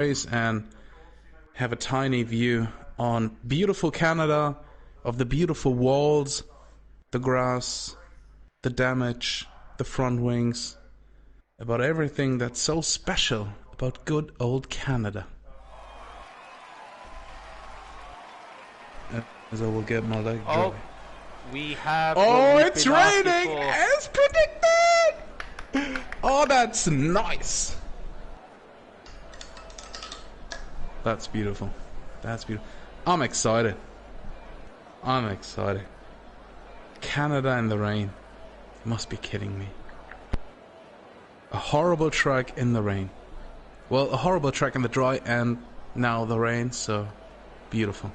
race and have a tiny view on beautiful Canada, of the beautiful walls, the grass, the damage, the front wings, about everything that's so special about good old Canada. As I will get my leg dry. Oh, we have. Oh, it's raining as predicted! Oh, that's nice. That's beautiful. That's beautiful. I'm excited. I'm excited. Canada in the rain. You must be kidding me. A horrible track in the rain. Well, a horrible track in the dry and now the rain, so beautiful.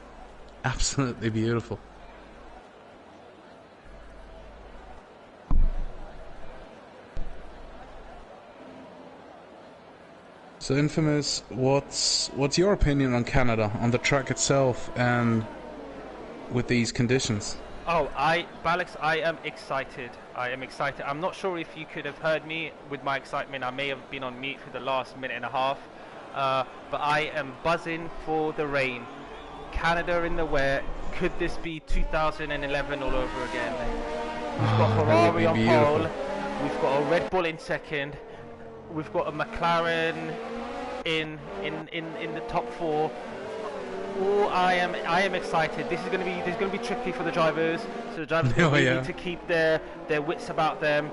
Absolutely beautiful. So Infamous, what's your opinion on Canada, on the track itself and with these conditions? Oh, Ballox, I am excited. I am excited. I'm not sure if you could have heard me with my excitement. I may have been on mute for the last minute and a half. But I am buzzing for the rain. Canada in the wet. Could this be 2011 all over again? We've got Ferrari on pole. We've got a Red Bull in second. We've got a McLaren in the top four. Oh, I am excited. This is going to be tricky for the drivers. So the drivers need to keep their wits about them.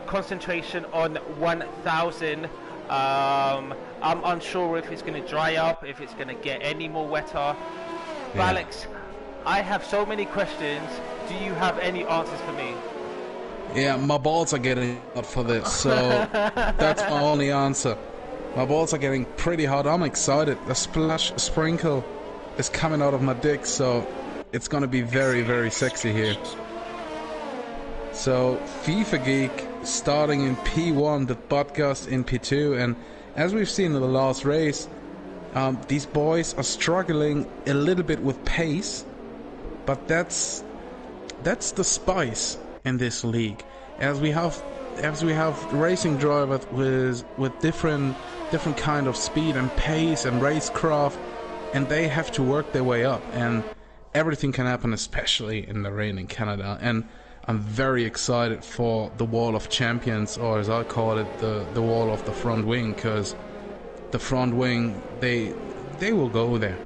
Concentration on 1,000. I'm unsure if it's going to dry up, if it's going to get any more wetter. Ballox, I have so many questions. Do you have any answers for me? Yeah, my balls are getting hot for this, so that's my only answer. My balls are getting pretty hot. I'm excited. The sprinkle is coming out of my dick, so it's gonna be very, very sexy here. So FIFA Geek starting in P1, the Ballox in P2, and as we've seen in the last race, these boys are struggling a little bit with pace, but that's the spice in this league. As we have racing drivers with different kind of speed and pace and racecraft, and they have to work their way up, and everything can happen, especially in the rain in Canada. And I'm very excited for the Wall of Champions, or as I call it, the wall of the front wing, because the front wing, they will go there,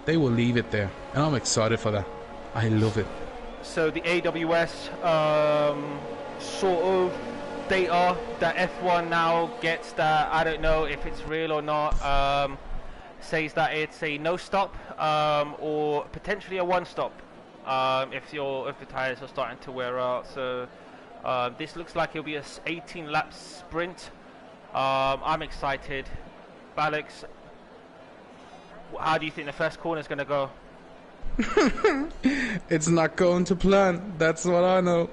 they will leave it there, and I'm excited for that. I love it. So the AWS sort of data that F1 now gets, that I don't know if it's real or not, says that it's a no stop or potentially a one stop if the tires are starting to wear out. So this looks like it'll be a 18 lap sprint. I'm excited. Ballox, how do you think the first corner is going to go? It's not going to plan. That's what I know.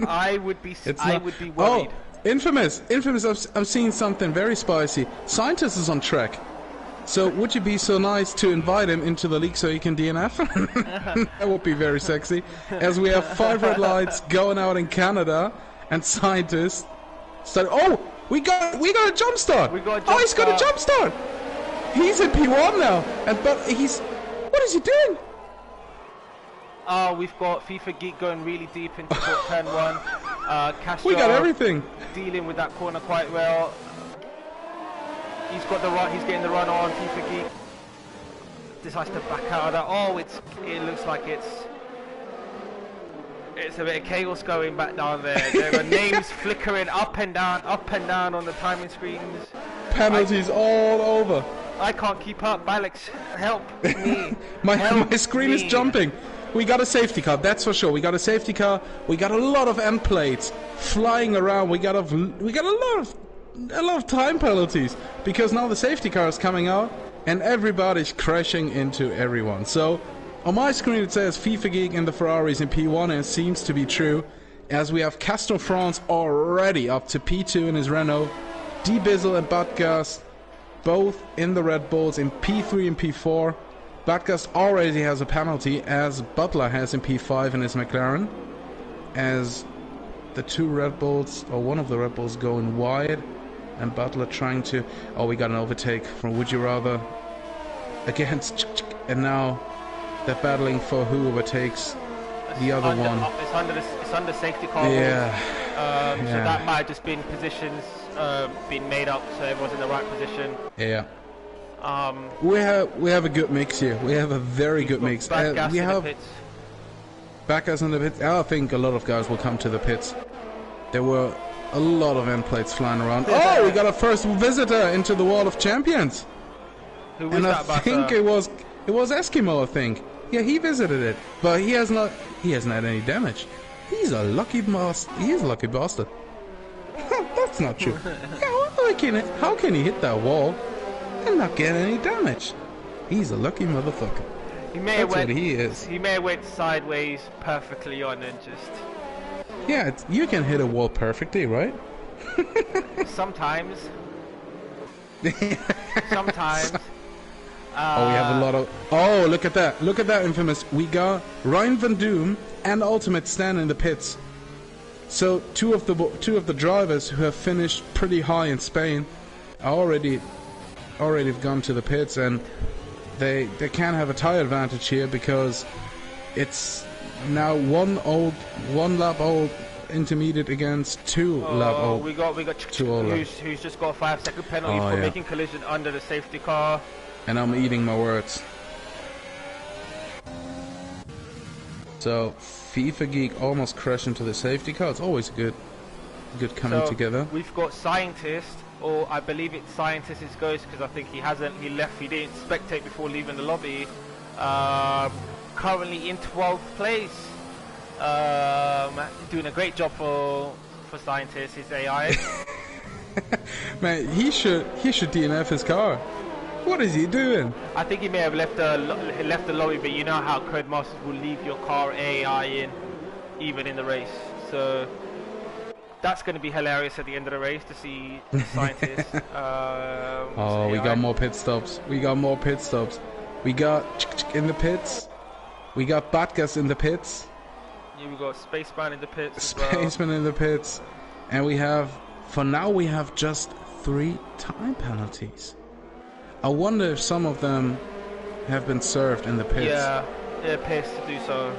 I would be worried. Oh, Infamous! I'm seeing something very spicy. Scientist is on track. So would you be so nice to invite him into the league so he can DNF? That would be very sexy. As we have 5 red lights going out in Canada, and Scientist. Oh, we got a jump start. He's got a jump start. He's in P1 now, but he's. What is he doing? We've got FIFA Geek going really deep into turn 1. Castro, we got everything. Dealing with that corner quite well. He's got the run. He's getting the run on. FIFA Geek decides to back out of that. Oh, it looks like it's a bit of chaos going back down there. There are names flickering up and down on the timing screens. Penalties all over. I can't keep up. Ballox, help me. my screen is jumping. We got a safety car, that's for sure. We got a safety car. We got a lot of end plates flying around. We got a lot of time penalties because now the safety car is coming out and everybody's crashing into everyone. So on my screen it says FIFA Geek and the Ferraris in P1, and it seems to be true, as we have Castro France already up to P2 in his Renault, D Bizzle and Ballox both in the Red Bulls in P3 and P4. Ballox already has a penalty, as Butler has in P5 in his McLaren, as the 2 Red Bulls, or one of the Red Bulls, going wide. and Butler trying to... Oh, we got an overtake from Would You Rather against... And now they're battling for who overtakes the other one. It's under safety car. Yeah. So that might have just been positions being made up so everyone's in the right position. Yeah. We have a good mix here. We have a very good mix. We have back guys in the pits. I think a lot of guys will come to the pits. There were a lot of end plates flying around. Oh, we got a first visitor into the Wall of Champions. Who was that? I think it was Eskimo. I think. Yeah, he visited it, but he hasn't had any damage. He's a lucky bastard. He is a lucky bastard. That's not true. Yeah, how can he hit that wall and not get any damage? He's a lucky motherfucker. That's what he is. He may have went sideways perfectly on and just... Yeah, you can hit a wall perfectly, right? Sometimes. Sometimes. Oh, we have a lot of... Oh, look at that. Look at that, Infamous. We got Ryan Van Doom and Ultimate stand in the pits. So two of the drivers who have finished pretty high in Spain are already gone to the pits, and they can't have a tire advantage here because it's now one lap old intermediate against two lap old. We got who's just got a 5-second penalty for making collision under the safety car. And I'm eating my words. So FIFA Geek almost crashed into the safety car. It's always good coming together. We've got Scientist, or I believe it's Scientist's ghost because I think he didn't spectate before leaving the lobby. Currently in 12th place. Doing a great job for Scientist, his AI. Man, he should DNF his car. What is he doing? I think he may have left the lobby, but you know how Codemasters will leave your car AI in, even in the race. So that's going to be hilarious at the end of the race to see the Scientist. We got more pit stops. We got in the pits. We got Batgas in the pits. Yeah, we got Spaceman in the pits. Spaceman in the pits, and we have just 3 time penalties. I wonder if some of them have been served in the pits. Yeah, it appears to do so.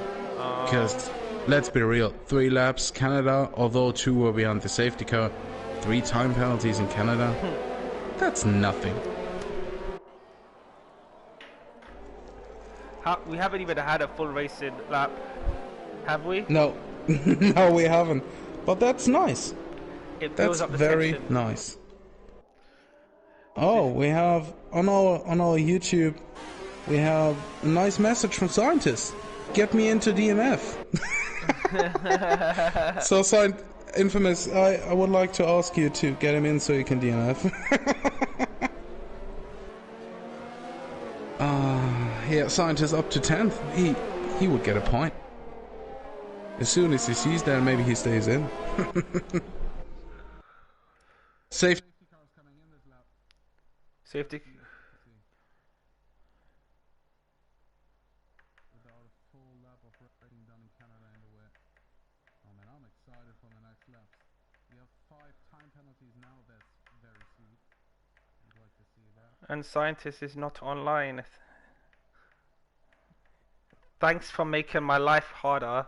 Because, let's be real, 3 laps, Canada, although 2 were behind the safety car, 3 time penalties in Canada, that's nothing. We haven't even had a full racing lap, have we? No, no we haven't. But that's nice. That's very nice. Oh, we have on our YouTube, we have a nice message from Scientists. Get me into DNF. So, Infamous, I would like to ask you to get him in so you can DNF. Yeah, Scientist up to 10th. He would get a point. As soon as he sees that, maybe he stays in. Safety. Safety. Without a full lap of racing done in Canada in the way. Oh man, I'm excited for the next lap. We have 5 time penalties now. That's very sweet. I'd like to see that. And Scientist is not online. Thanks for making my life harder.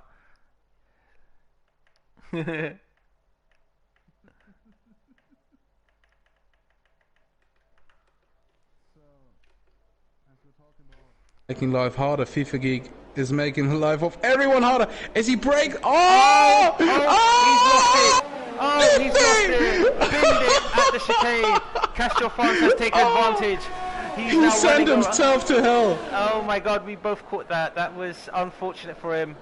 Making life harder, FIFA Geek is making the life of everyone harder as he breaks. Oh! He's lost it! Binned it at the chicane. Castro France has taken advantage. He sent himself to hell. Oh my god, we both caught that. That was unfortunate for him.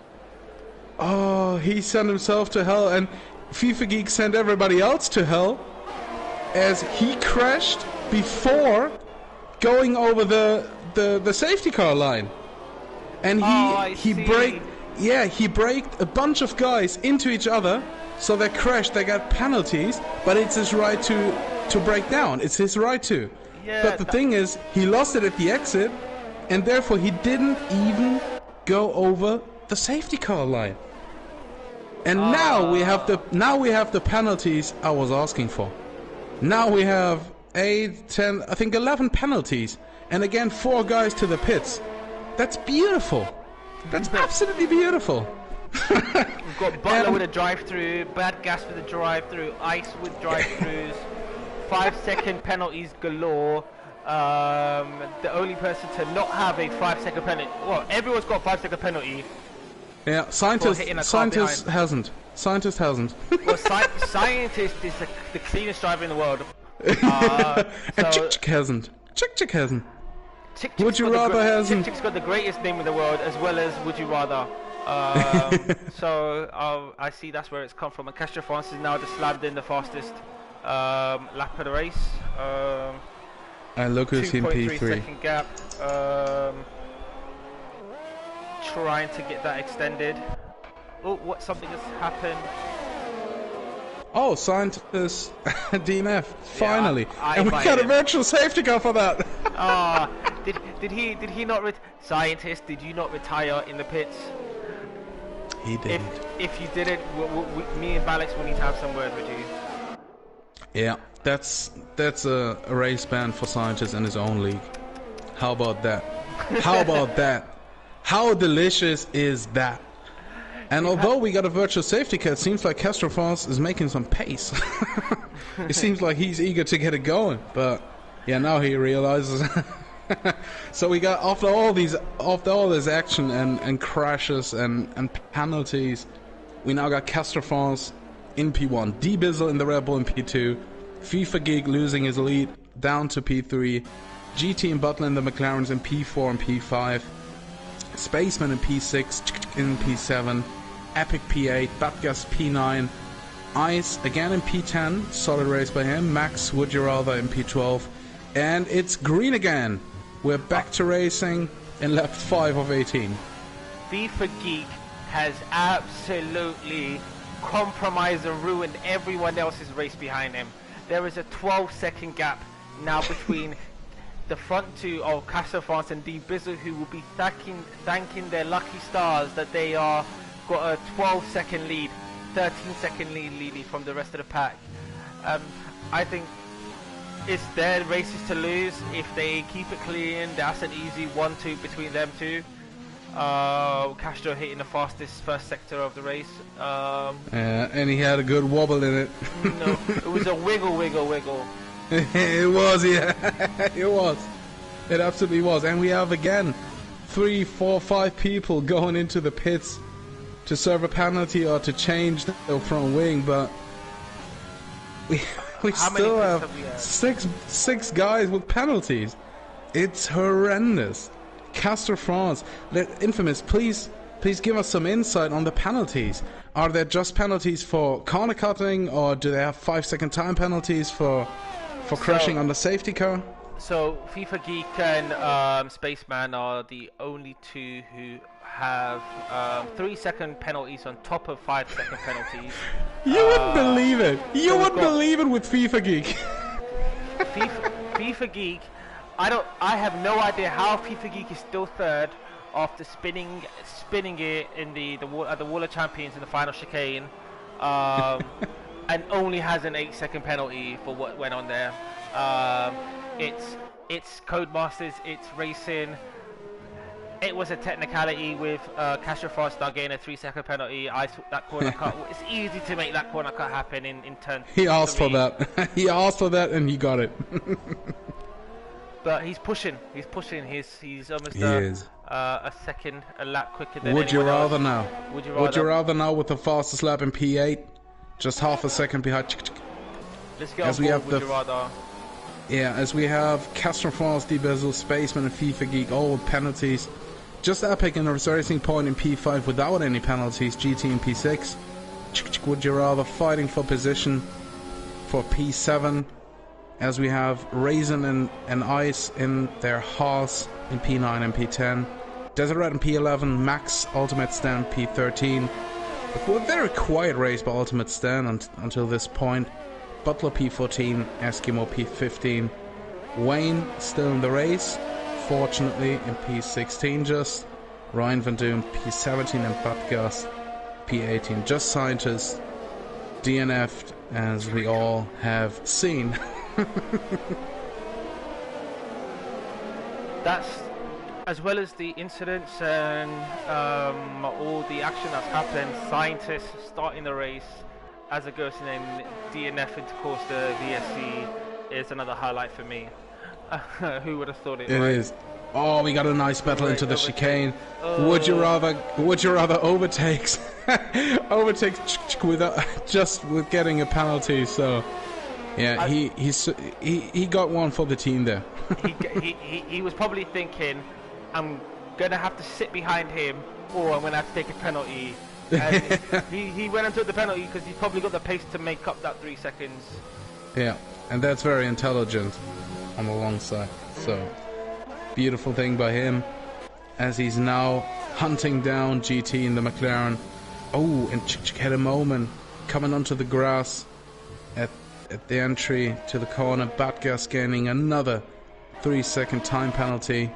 Oh, he sent himself to hell, and FIFA Geek sent everybody else to hell as he crashed before going over the safety car line, and he braked a bunch of guys into each other, so they crashed. They got penalties, but it's his right to break down. It's his right to. Yeah, but the thing is, he lost it at the exit, and therefore he didn't even go over the safety car line. And now we have the penalties I was asking for. Now we have 8, 10, I think 11 penalties. And again, 4 guys to the pits. That's beautiful. That's absolutely beautiful. We've got Butler with a drive-through, Bad Gas with a drive-through, Ice with drive-throughs, 5-second penalties galore. The only person to not have a 5-second penalty, well, everyone's got a 5-second penalty. Yeah, Scientist hasn't. Scientist hasn't. Well, Scientist is the cleanest driver in the world. And Chick hasn't. Chick hasn't. Would you rather hasn't. Chick's got the greatest name in the world, as well as Would You Rather. So I see that's where it's come from. And Castro France is now just slammed in the fastest lap of the race. And look who's in P3. 2.3-second gap. Trying to get that extended. Oh, something has happened. Oh, Scientist DNF finally, yeah, and we got a virtual safety car for that. Did he not? Scientist, did you not retire in the pits? He didn't. If you didn't, me and Ballox will need to have some word with you. Yeah, that's a race ban for Scientist in his own league. How about that? How about that? How delicious is that? And although we got a virtual safety car, it seems like Castro France is making some pace. It seems like he's eager to get it going, but yeah, now he realizes. So we got after all this action and crashes and penalties, we now got Castro France in P1, D Bizzle in the Red Bull in P2, FIFA Geek losing his lead down to P3, GT and Butler in the McLarens in P4 and P5, Spaceman in P6, in P7, Epic P8, Batgas P9, Ice again in P10, solid race by him, Max Would You Rather in P12, and it's green again. We're back to racing in lap 5 of 18. FIFA Geek has absolutely compromised and ruined everyone else's race behind him. There is a 12-second gap now between the front two of Castro France and D Bizzle, who will be thanking their lucky stars that they are got a 12-second lead, 13-second lead from the rest of the pack. I think it's their races to lose. If they keep it clean, that's an easy 1-2 between them two. Castro hitting the fastest first sector of the race. And he had a good wobble in it. No, it was a wiggle. It was, yeah. It was. It absolutely was. And we have again 3, 4, 5 people going into the pits to serve a penalty or to change the front wing, but we still have six guys with penalties. It's horrendous. Castro France, Infamous, please give us some insight on the penalties. Are there just penalties for corner cutting, or do they have 5-second time penalties for crashing on the safety car? So FIFA Geek and Spaceman are the only two who have 3-second penalties on top of 5-second penalties. You wouldn't believe it. You wouldn't believe it with FIFA Geek. FIFA Geek. I have no idea how FIFA Geek is still third after spinning it in the Wall of Champions in the final chicane, and only has an 8-second penalty for what went on there. It's Codemasters, it's racing. It was a technicality with Castro France now getting a 3-second penalty. I took that corner cut. It's easy to make that corner cut happen in turn. He asked for that. He asked for that, and he got it. But he's pushing. He's almost a second, a lap quicker than Would you rather else. now? Would you rather now with the fastest lap in P8, just half a second behind? Let's go. Would you rather? Yeah, as we have Castro France, D Bizzle, Spaceman, and FIFA Geek all with penalties. Just Epic in the racing point in P5 without any penalties. GT in P6. Would you rather fighting for position for P7? As we have Raisin and Ice in their Haas in P9 and P10. Desert Red in P11, Max Ultimate Stand P13. A very quiet race by Ultimate Stand until this point. Butler P14, Eskimo P15. Wayne still in the race, fortunately in P16 just. Ryan Van Doom P17 and Batgas P18. Just Scientist DNF'd as we all have seen. That's, as well as the incidents and all the action that's happened, scientists starting the race as a ghost and then DNF into course the VSC is another highlight for me. Who would have thought it? It right? is. Oh, we got a nice battle into the overtake. chicane. Oh. Would you rather overtakes without just with getting a penalty? So yeah, he got one for the team there. he was probably thinking, I'm gonna have to sit behind him or I'm gonna have to take a penalty. And he went and took the penalty because he's probably got the pace to make up that 3 seconds. Yeah, and that's very intelligent on the long side. So beautiful thing by him, as he's now hunting down GT in the McLaren. Oh, and had a moment coming onto the grass at the entry to the corner. Batgas gaining another 3-second time penalty.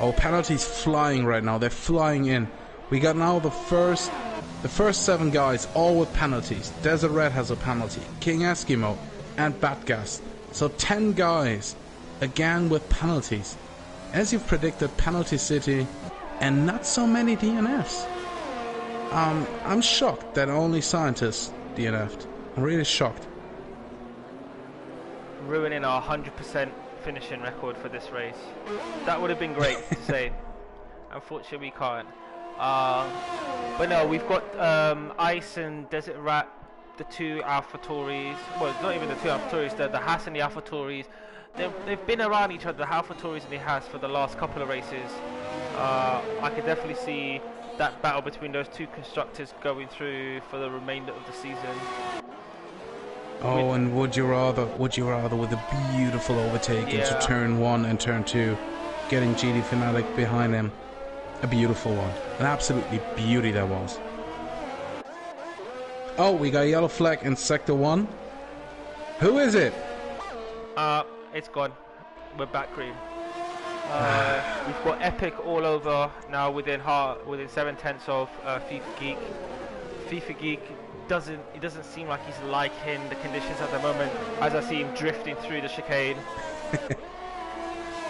Oh, penalties flying right now. They're flying in. We got now the first 7 guys all with penalties. Desert Red has a penalty, King Eskimo and Batgas. So 10 guys again with penalties. As you've predicted, penalty city and not so many DNFs. I'm shocked that only scientists DNF'd. I'm really shocked. Ruining our 100% finishing record for this race. That would have been great to say. Unfortunately we can't. But no, we've got Ice and Desert Rat, the 2 AlphaTauris. Well, not even the 2 AlphaTauris, the Haas and the AlphaTauris. They've been around each other, the AlphaTauris and the Haas, for the last couple of races. I could definitely see that battle between those 2 constructors going through for the remainder of the season. Oh, and would you rather with a beautiful overtake into turn 1 and turn 2, getting GD Fnatic behind him. A beautiful one. An absolutely beauty that was. Oh, we got a yellow flag in sector 1. Who is it? It's gone. We're back green. We've got Epic all over now within 7/10 of FIFA Geek. FIFA Geek doesn't seem like he's liking the conditions at the moment, as I see him drifting through the chicane.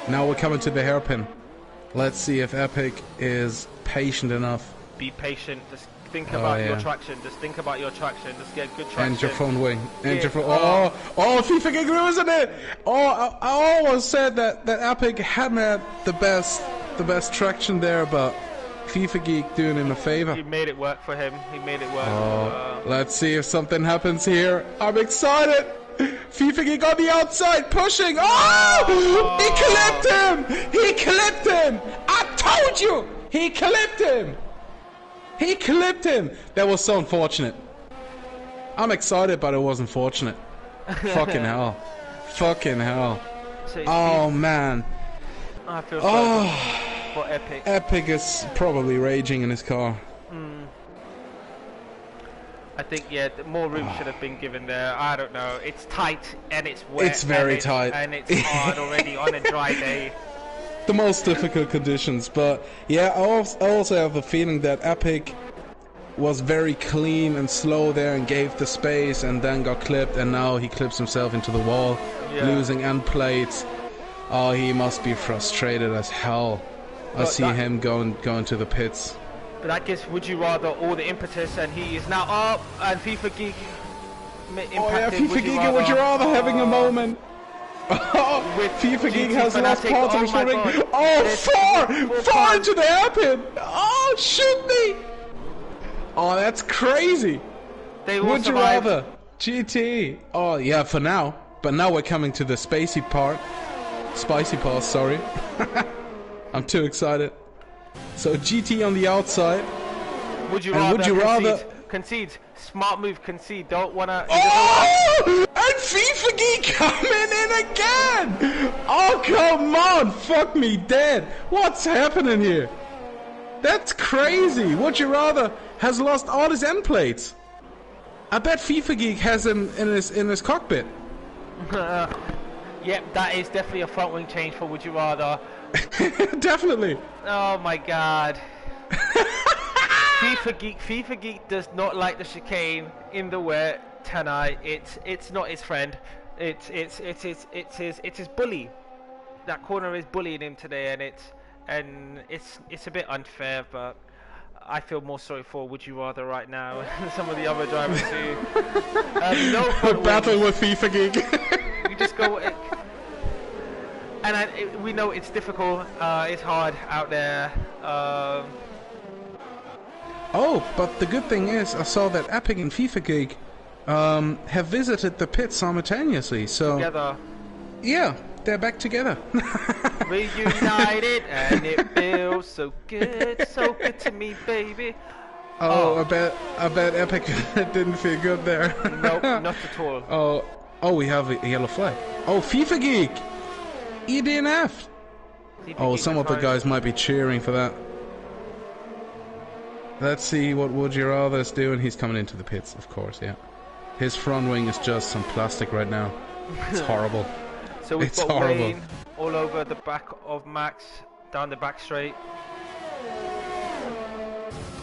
Now we're coming to the hairpin. Let's see if Epic is patient enough. Be patient. Just think about your traction. Just think about your traction. Just get good traction. And your phone wing. And your phone. Oh, FIFA Geek losing it. Oh, I always said that Epic hadn't had the best traction there, but FIFA Geek doing him a favor. He made it work for him. He made it work. Oh, let's see if something happens here. I'm excited. FIFA Geek on the outside, pushing. Oh! He clipped him! He clipped him! I told you! He clipped him! He clipped him! That was so unfortunate. I'm excited, but it was unfortunate. Fucking hell. Fucking hell. So oh, man. I feel sorry for Epic. Epic is probably raging in his car. I think, more room should have been given there. I don't know. It's tight and it's wet. It's very tight. And it's hard already on a dry day. The most difficult conditions. But, yeah, I also have the feeling that Epic was very clean and slow there and gave the space and then got clipped. And now he clips himself into the wall, losing end plates. Oh, he must be frustrated as hell. I see him going to the pits. But that gives Would You Rather all the impetus, and he is now up, and FIFA Geek impacted. Oh yeah, FIFA Geek and Would You Rather having a moment. With FIFA Geek has lost parts of his ring. Oh, four into the hairpin. Oh, shoot me. Oh, that's crazy. Would You Rather GT. Oh yeah, for now. But now we're coming to the spicy part, sorry. I'm too excited. So GT on the outside. Would you rather concede? Smart move, concede. Don't wanna. Oh! And FIFA Geek coming in again! Oh come on! Fuck me dead! What's happening here? That's crazy! Would You Rather has lost all his end plates. I bet FIFA Geek has him in his cockpit. Yep, that is definitely a front wing change for Would You Rather. Definitely. Oh my god. FIFA Geek does not like the chicane in the wet. Tanai, it's not his friend. It's his bully. That corner is bullying him today, and it's a bit unfair, but I feel more sorry for Would You Rather right now and some of the other drivers who no front battle wings. with FIFA Geek. You just go, and we know it's difficult. It's hard out there. Oh, but the good thing is, I saw that Epic and FIFA Geek have visited the pit simultaneously. So Together. yeah, they're back together. Reunited, and it feels so good to me, baby. Oh, I bet Epic didn't feel good there. Nope, not at all. Oh, we have a yellow flag. Oh, FIFA Geek! EDNF! Oh, some of the guys might be cheering for that. Let's see what Would You Rather is doing. He's coming into the pits, of course, yeah. His front wing is just some plastic right now. It's horrible. So we've It's got horrible. Wayne all over the back of Max, down the back straight.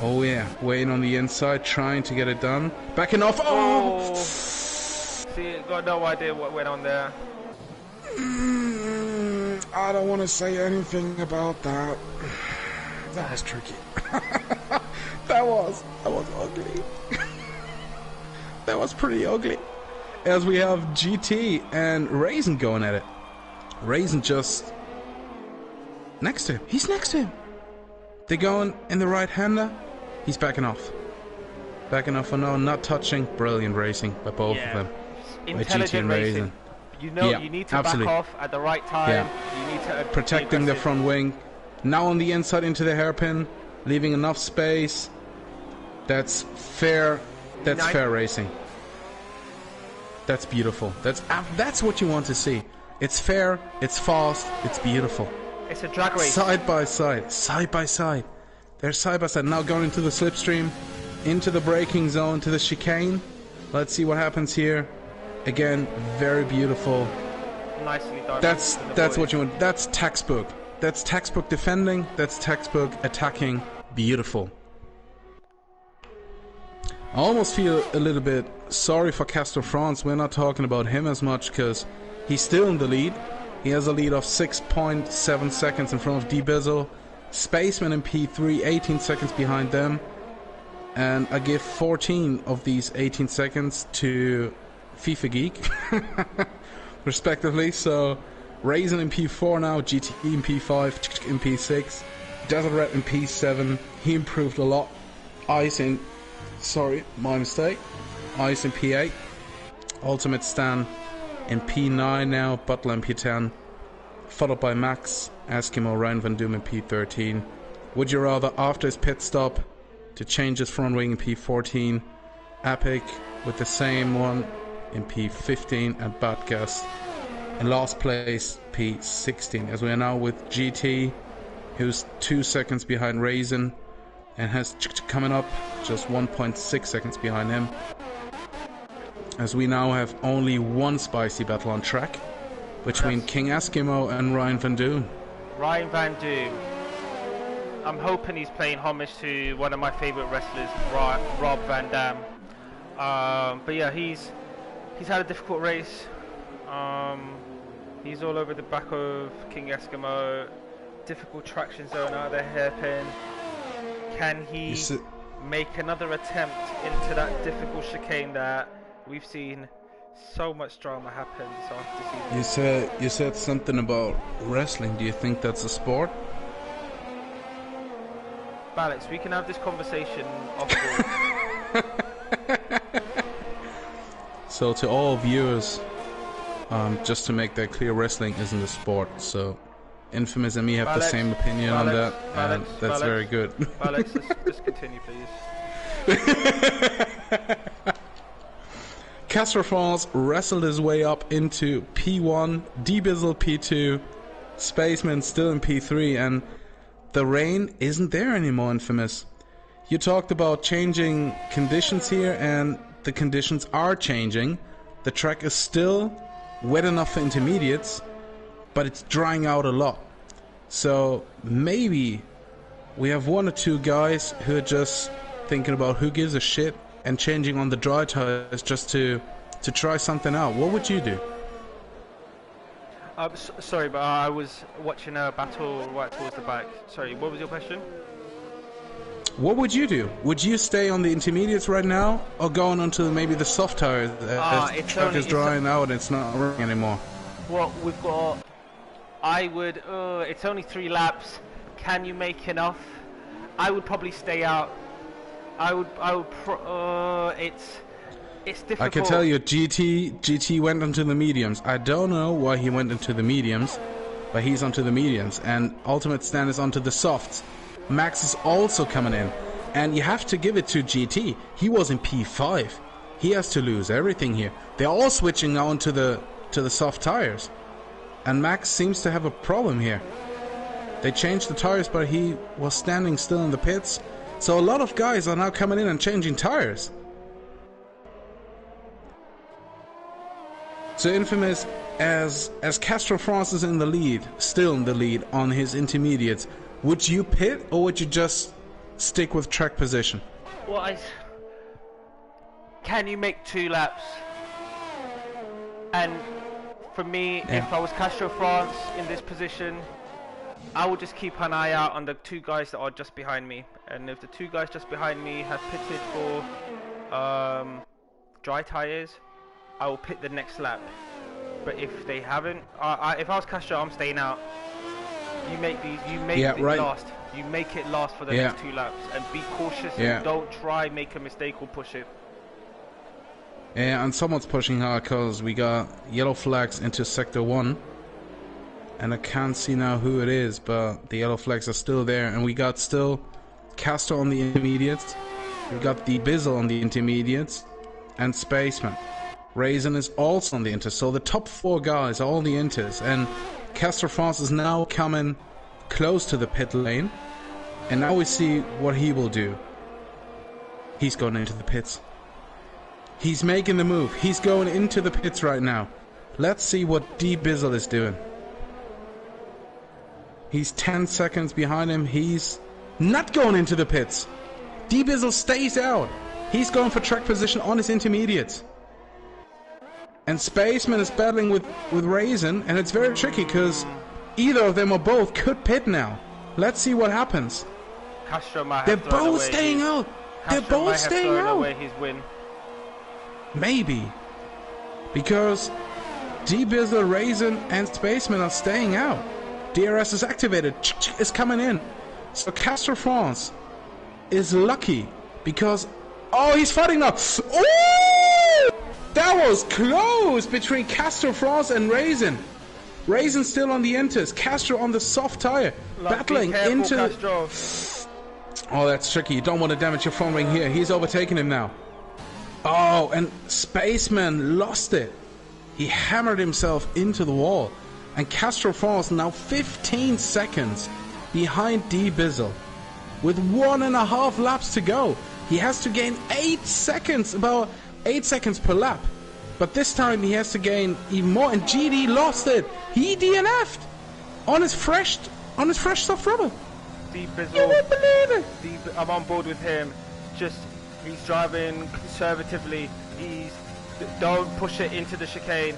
Oh yeah, Wayne on the inside, trying to get it done. Backing off. Oh! See, got no idea what went on there. I don't want to say anything about that. That was tricky. That was ugly. That was pretty ugly. As we have GT and Raisin going at it. Raisin just next to him. He's next to him. They're going in the right-hander. He's backing off. Backing off. Oh no, not touching. Brilliant racing by both of them. Intelligent racing. You know, you need to absolutely. back off at the right time. Yeah. You need to Protecting the front wing. Now on the inside into the hairpin, leaving enough space. That's fair. That's fair racing. That's beautiful. That's what you want to see. It's fair. It's fast. It's beautiful. It's a drag race. Side by side. Side by side. They're side by side. Now going into the slipstream, into the braking zone, to the chicane. Let's see what happens here. Again, very beautiful. Nicely done. That's what you want. That's textbook. That's textbook defending. That's textbook attacking. Beautiful. I almost feel a little bit sorry for Castor France. We're not talking about him as much because he's still in the lead. He has a lead of 6.7 seconds in front of D Bizzle. Spaceman in P3, 18 seconds behind them. And I give 14 of these 18 seconds to FIFA Geek, respectively. So Raisin in P4 now, GT in P5, in P6, Desert Red in P7. He improved a lot. Ice in, sorry, my mistake. Ice in P8. Ultimate Stan in P9 now, Butler in P10. Followed by Max, Eskimo, Ryan Van Doom in P13. Would You Rather after his pit stop to change his front wing in P14. Epic with the same one in P15, and Badgast in last place, P16. As we are now with GT, who's 2 seconds behind Raisin and has coming up just 1.6 seconds behind him. As we now have only one spicy battle on track between King Eskimo and Ryan Van Doom. Ryan Van Doom. I'm hoping he's paying homage to one of my favorite wrestlers, Rob Van Dam. But yeah, he's had a difficult race. He's all over the back of King Eskimo. Difficult traction zone out of the hairpin. Can he make another attempt into that difficult chicane that we've seen so much drama happen this after season? You said something about wrestling. Do you think that's a sport? Ballox, we can have this conversation off board. So to all viewers, just to make that clear, wrestling isn't a sport. So Infamous and me have the same opinion on that, and that's very good. Ballox, just continue, please. Castor France wrestled his way up into P1, D-Bizzle P2, Spaceman still in P3, and the rain isn't there anymore, Infamous. You talked about changing conditions here, and the conditions are changing. The track is still wet enough for intermediates, but it's drying out a lot. So maybe we have one or two guys who are just thinking about who gives a shit and changing on the dry tires just to try something out. What would you do? Sorry, but I was watching a battle right towards the back. Sorry, what was your question? What would you do? Would you stay on the intermediates right now, or go on onto maybe the soft tires as the track is drying out and it's not running anymore? Well, we've got... I would... it's only 3 laps. Can you make enough? I would probably stay out. It's difficult. I can tell you, GT went onto the mediums. I don't know why he went into the mediums, but he's onto the mediums, and Ultimate Stan is onto the softs. Max is also coming in, and you have to give it to GT. He was in P5. He has to lose everything here. They're all switching now to the soft tires, and Max seems to have a problem here. They changed the tires, but he was standing still in the pits. So a lot of guys are now coming in and changing tires. So Infamous, as Castro France is in the lead, still in the lead on his intermediates, would you pit or would you just stick with track position? Well, can you make 2 laps? And for me, if I was Castro France in this position, I would just keep an eye out on the 2 guys that are just behind me. And if the 2 guys just behind me have pitted for dry tires, I will pit the next lap. But if they haven't, if I was Castro, I'm staying out. You make it last. You make it last for the next 2 laps, and be cautious and don't try make a mistake or push it. Yeah, and someone's pushing hard because we got yellow flags into sector 1, and I can't see now who it is, but the yellow flags are still there, and we got still Castro on the intermediates. We got the Bizzle on the intermediates, and Spaceman. Raisin is also on the Inters, so the top 4 guys are all the Inters, and Castro France is now coming close to the pit lane, and now we see what he will do. He's going into the pits. He's making the move. He's going into the pits right now. Let's see what D Bizzle is doing. He's 10 seconds behind him. He's not going into the pits. D Bizzle stays out. He's going for track position on his intermediates. And Spaceman is battling with Raisin, and it's very tricky because either of them or both could pit now. Let's see what happens. Castro might They're have thrown both away staying out. They're Castro both might have staying thrown out. away his win. Maybe. Because D-Bizzle, Raisin, and Spaceman are staying out. DRS is activated. Is coming in. So Castro France is lucky because... Oh, he's fighting now. Oh! That was close between Castro France and Raisin. Raisin still on the Inters. Castro on the soft tire. Battling into... Castro. Oh, that's tricky. You don't want to damage your front wing here. He's overtaking him now. Oh, and Spaceman lost it. He hammered himself into the wall. And Castro France now 15 seconds behind D-Bizzle. With 1.5 laps to go. He has to gain 8 seconds, about 8 seconds per lap. But this time he has to gain even more, and GD lost it. He DNF'd on his fresh soft rubber. D-Bizzle, You won't believe it. I'm on board with him. He's driving conservatively. Don't push it into the chicane.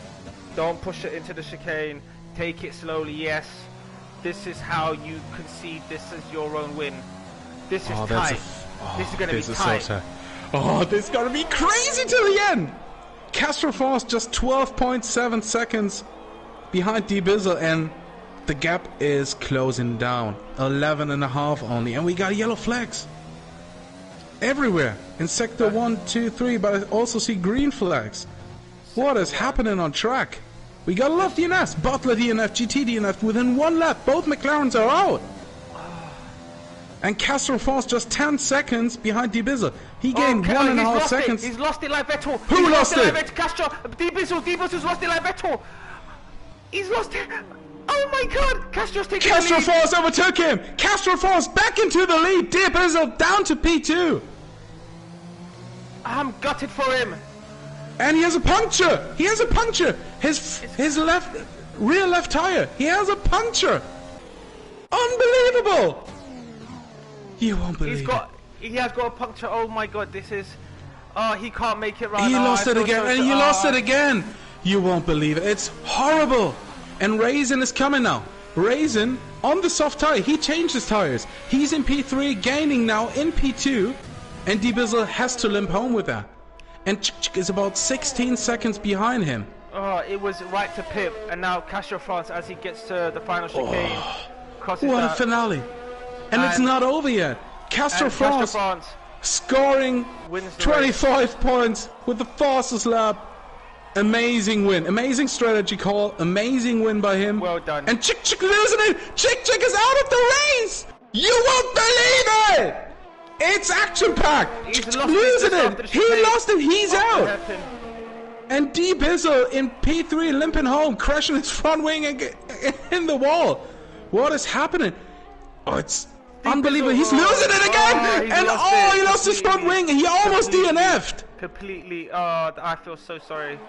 Don't push it into the chicane. Take it slowly. Yes, this is how you concede this as your own win. This is tight. This is going to be tight. So oh, this is going to be crazy till the end. Castro France just 12.7 seconds behind D-Bizzle, and the gap is closing down. 11.5 only, and we got yellow flags everywhere in sector 1, 2, 3, but I also see green flags. What is happening on track? We got a lot of DNFs. Butler DNF, GT DNF within 1 lap. Both McLarens are out. And Castro France just 10 seconds behind D-Bizzle. He gained 1.5 seconds. He's lost it like Vettel. Who lost it? Castro. D-Bizzle's lost it like Vettel. He's lost it. Oh my God! Castro's taking the lead. Castro France overtook him. Castro France back into the lead. D-Bizzle down to P2. I'm gutted for him. And he has a puncture. He has a puncture. His rear left tire. He has a puncture. Unbelievable. You won't believe it. He has got a puncture. Oh my God, this is... Oh, he can't make it right. He lost it again, and he lost it Oh. again. You won't believe it. It's horrible. And Raisin is coming now. Raisin on the soft tire. He changed his tires. He's in P3, gaining now in P2. And D-Bizzle has to limp home with that. And Chick is about 16 seconds behind him. Oh, it was right to Pip. And now Castro France, as he gets to the final chicane, crosses What that. a finale. And it's not over yet. Castro France scoring wins the 25 points with the fastest lap. Amazing win. Amazing strategy call. Amazing win by him. Well done. And Chick losing it. Chick is out of the race. You won't believe it. It's action-packed. He's losing it. He lost it. He's out. And D-Bizzle in P3 limping home, crashing his front wing in the wall. What is happening? Oh, it's unbelievable. He's losing it again. He lost his front wing. He almost DNF'd. Completely. Oh, I feel so sorry.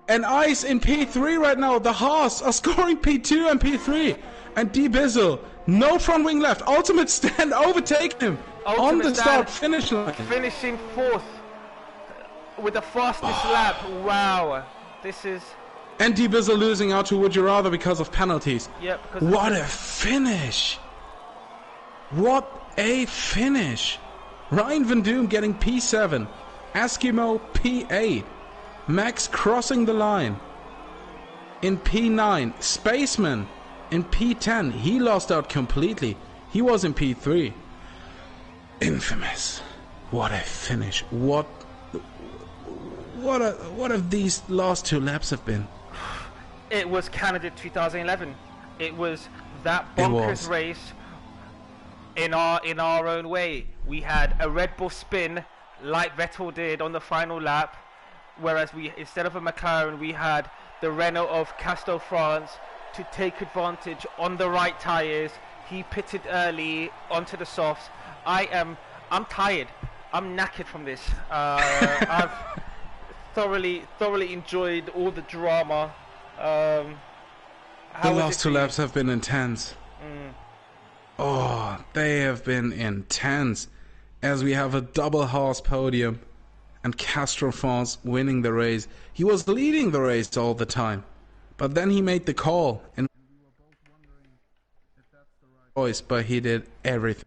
And Ice in P3 right now. The Haas are scoring P2 and P3. And D-Bizzle, no front wing left. Ultimate Stand overtaking him on the start-finish line. Finishing 4th with the fastest lap. Wow. This is... And D-Bizzle losing out to Would You Rather because of penalties. Yep. What a finish. What a finish. Ryan Van Doom getting P7. Eskimo P8. Max crossing the line in P9. Spaceman in P10. He lost out completely. He was in P3. Infamous. What a finish. What have these last 2 laps have been? It was Canada 2011. It was that bonkers race in our own way. We had a Red Bull spin like Vettel did on the final lap, whereas we, instead of a McLaren, we had the Renault of Castro France to take advantage on the right tires. He pitted early onto the softs. I'm tired. I'm knackered from this. I've thoroughly enjoyed all the drama. The last 2 laps have been intense. Oh, they have been intense. As we have a double Haas podium and Castro France winning the race. He was leading the race all the time, but then he made the call, and we were both wondering if that's the right choice, but he did everything.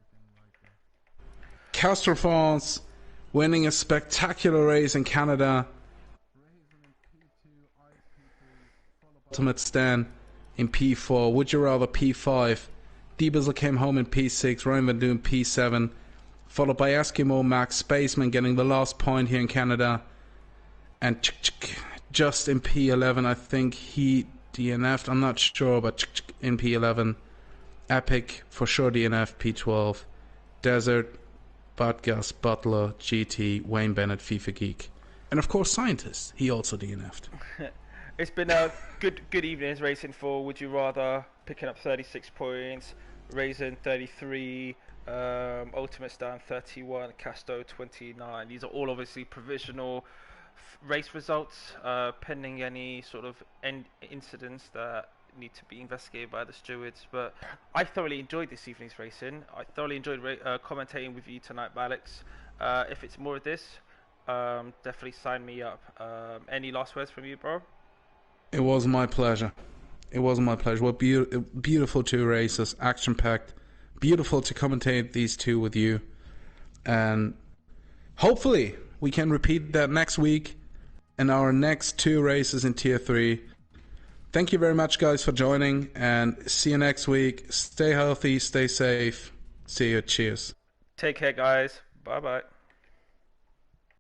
Castro France winning a spectacular race in Canada. Ultimate Stand in P4. Would You Rather P5. D-Bizzle came home in P6. Ryan Van Doom P7. Followed by Eskimo Max Spaceman getting the last point here in Canada. And just in P11, I think he DNF'd. I'm not sure, but in P11. Epic for sure DNF P12. Desert, Budgus, Butler, GT, Wayne Bennett, FIFA Geek. And of course Scientist. He also DNF'd. It's been a good evening's racing for Would You Rather, picking up 36 points, Raisin 33, Ultimate Stand 31, Casto 29. These are all obviously provisional race results, pending any sort of incidents that need to be investigated by the stewards. But I thoroughly enjoyed this evening's racing. I thoroughly enjoyed commentating with you tonight, Ballox. If it's more of this, definitely sign me up. Any last words from you, bro? It was my pleasure. It was my pleasure. What beautiful 2 races, action-packed. Beautiful to commentate these 2 with you. And hopefully we can repeat that next week in our next 2 races in Tier 3. Thank you very much, guys, for joining. And see you next week. Stay healthy, stay safe. See you. Cheers. Take care, guys. Bye-bye.